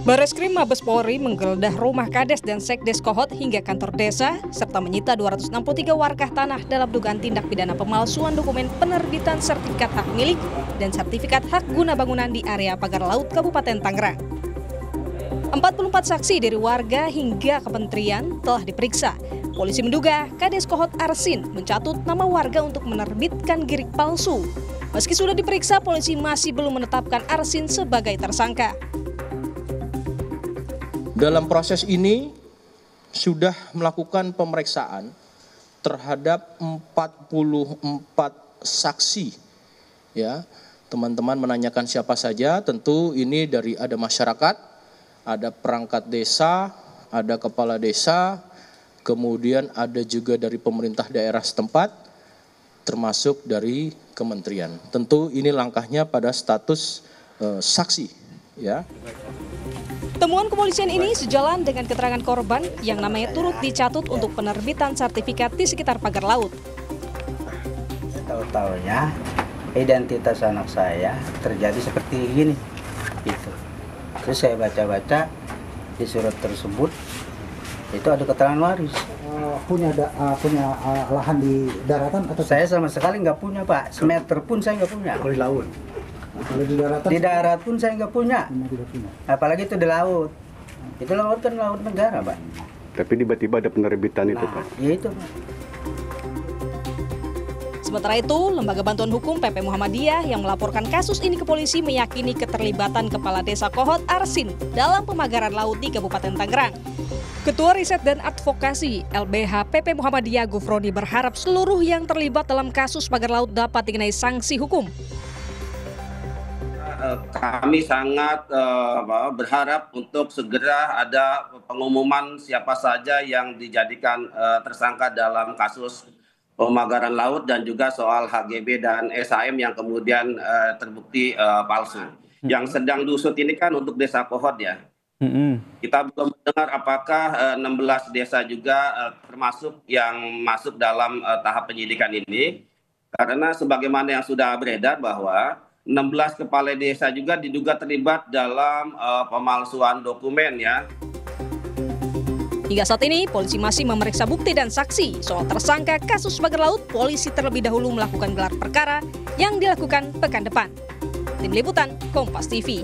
Bareskrim Mabes Polri menggeledah rumah Kades dan Sekdes Kohot hingga kantor desa, serta menyita 263 warkah tanah dalam dugaan tindak pidana pemalsuan dokumen penerbitan sertifikat hak milik dan sertifikat hak guna bangunan di area pagar laut Kabupaten Tangerang. 44 saksi dari warga hingga kementerian telah diperiksa. Polisi menduga Kades Kohot Arsin mencatut nama warga untuk menerbitkan girik palsu. Meski sudah diperiksa, polisi masih belum menetapkan Arsin sebagai tersangka. Dalam proses ini sudah melakukan pemeriksaan terhadap 44 saksi. Ya, teman-teman menanyakan siapa saja, tentu ini dari ada masyarakat, ada perangkat desa, ada kepala desa, kemudian ada juga dari pemerintah daerah setempat, termasuk dari kementerian. Tentu ini langkahnya pada status saksi, ya. Temuan kepolisian ini sejalan dengan keterangan korban yang namanya turut dicatut untuk penerbitan sertifikat di sekitar pagar laut. Tahu-tahunya identitas anak saya terjadi seperti ini, gitu. Terus saya baca-baca di surat tersebut itu ada keterangan waris. Punya lahan di daratan atau? Saya sama sekali nggak punya, Pak. Semeter pun saya nggak punya. Kalau di laut? Kalau di daratan? Di darat pun saya nggak punya. Apalagi itu di laut. Itu laut kan laut negara, Pak. Tapi tiba-tiba ada penerbitan itu, Pak. Iya itu, Pak. Sementara itu, Lembaga Bantuan Hukum PP Muhammadiyah yang melaporkan kasus ini ke polisi meyakini keterlibatan Kepala Desa Kohot Arsin dalam pemagaran laut di Kabupaten Tangerang. Ketua Riset dan Advokasi LBH PP Muhammadiyah Gufroni berharap seluruh yang terlibat dalam kasus pagar laut dapat dikenai sanksi hukum. Kami sangat berharap untuk segera ada pengumuman siapa saja yang dijadikan tersangka dalam kasus pemagaran laut dan juga soal HGB dan SHM yang kemudian terbukti palsu. Yang sedang diusut ini kan untuk Desa Kohot, ya. Kita belum mendengar apakah 16 desa juga termasuk yang masuk dalam tahap penyidikan ini. Karena sebagaimana yang sudah beredar bahwa 16 kepala desa juga diduga terlibat dalam pemalsuan dokumen, ya. Hingga saat ini, polisi masih memeriksa bukti dan saksi soal tersangka kasus pagar laut. Polisi terlebih dahulu melakukan gelar perkara yang dilakukan pekan depan. Tim Liputan, Kompas TV.